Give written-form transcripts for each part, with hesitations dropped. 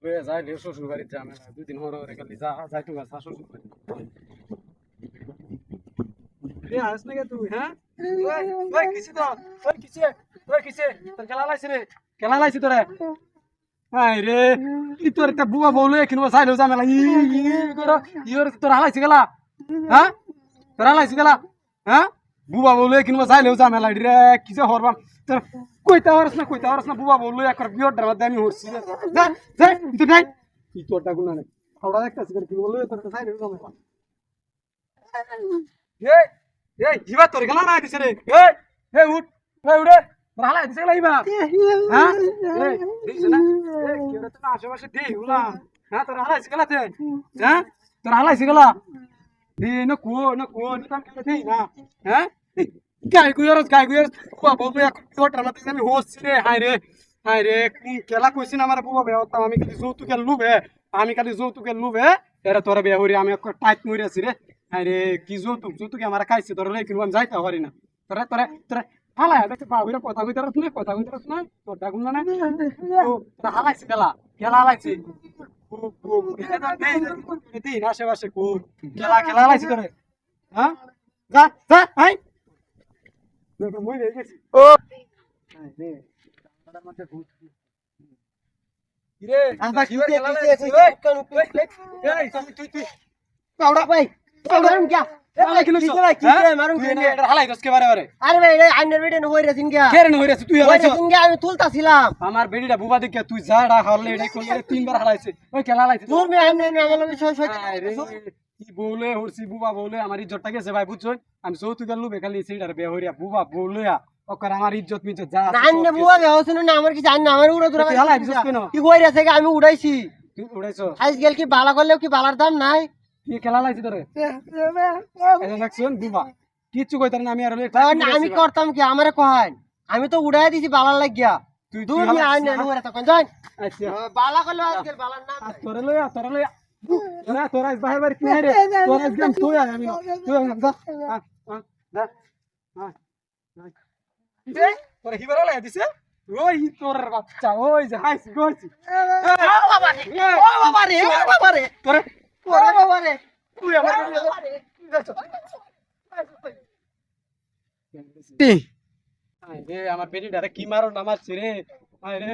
ওই যাই রে শ্বশুর বাড়ির ঝামেলা দুদিন হরে গেলি যাই তো গা শ্বশুর বাড়ি রে আস না তুই হ্যাঁ ওই কিছে তো ওই কিছে তোর খেলা লাইছে রে খেলা লাইছে তোরে আই রে ই তোর একটা বুয়া বউলে কিনবা চাইলো ঝামেলা করো ইওর তোর হালাইছে গেলা হ্যাঁ তোর হালাইছে গেলা হ্যাঁ বুবা বউলে কিনবা চাইলো ঝামেলা রে কিছে হরবাম তোর কইতা হরস না বুবা বউলে একবার বিয়র ড্রামা দামি হরছি যা যা তুই নাই ই তোরটা গুনা নাই খাওয়া দেখতাছিস কি বললে তোর চাইলো ঝামেলা এই এই জিবা তোর গেলা না দিছে রে এই উঠ উঠে তোর হালাই দিছে গেলা ইবা হ্যাঁ এই দিছ না এই কি রে তোর আশেপাশে দেই উলা হ্যাঁ তোর হালাই দিছে গেলা তে হ্যাঁ তোর হালাই দিছে গেলা ন কো নিতাম কে দেই না হ্যাঁ গাই গুয়রস বুবা বলবো এক তোরটা মাতে আমি হচ্ছি রে হাই রে কোন কেলা কইছিন আমার বুবা বেওতাম আমি খালি যৌতুকের লুবে এরা তোরা বিয়া হরি আমি টাইট মরে আছি রে আরে কি যৌতুকে আমার খাইছে তোরা লেকিন আমি যাইতে পারি না তোরা তোরা তোরা হালাই দেখতে বাবুরা কথা কইতারস না তোর ডাগুন না তোরা হালাইছে খেলা হালাইছে দিন আশেপাশে খেলা হালাইছে তোরে হ্যাঁ যা যা হাই মই রে গেছি ও রে মধ্যে ভূত রে আবা কি খেলা লাইছে এই তুই পাউডা ভাই মারুন क्या हालाय किलो किसे मारुन के हालाय দস কে বারে আরে ভাই আইনের বেডে হই রেছিন গিয়া কেরে হই রেছিস তুই হালাইছ হই গিয়া আমি তুলতাছিলাম আমার বেডিটা বুবা দেখিয়া তুই জাড়া হারলে এটাই কোলে তিনবার হালাইছে ওই খেলা হালাইছে তোর মে আইনে আমার লগে সই কি বলে হরসি বুবা বলে আমার ইজ্জতটা গেছে ভাই বুঝছই আমি যৌতুক গেলু বেখালি সিডার বে হইয়া বুবা বলয়া ওকর আমার ইজ্জত মিজ্জত যা না আইনে বুবা বে হসিন না আমার কি জান না আমার উড়া দুরা হালাই দিছস কেন কি হই রেছে আমি উড়াইছি তুই উড়াইছো আইজ গেল কি বালা করলেও কি বালার দাম নাই কি খেলা লাইছি তোরে এটা দেখছুন বুবা কিচ্ছু কইতার না আমি আর আমি করতাম কি আমারে কহান আমি তো উড়াই দিছি বালার লাগিয়া তুই দূর নি আইন না নুরে তখন যাই আচ্ছা বালা করলে আজকাল বালার না তোরে লইয়া না তোরা বাহির বাড়ি কি রে তোরা একদম তুই আমি তুই যা তোরা হিবারা লাগা দিছে ওই তোর বাচ্চা ওই যে হাইস গইছি বাবা রে তোরে বাবা রে তুই আমার আমার পেটি ডারে কি মারো না মারছি রে আরে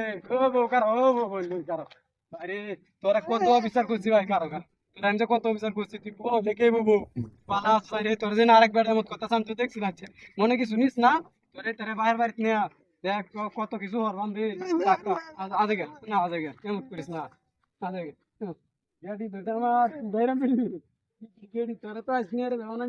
আরে তোরা কত বিচার করছিস ভাই কারো তোরা আমি কত বিচার করছি তুই বল দেখে বাবু পালা রে তোর যেন আরেক বেটার মত কথা শুনতে দেখছিস না মনে কি শুনিস না তোরে তোরে বাইরে বাড়িতে নিয়ে দেখ কত কিছু হরবান দে আজ গে এমন করিস না আজ গে গাড়ি বেটা আমার ধৈর্য মিলবি গাড়ি তোরা তো আসনি রে ভাবনা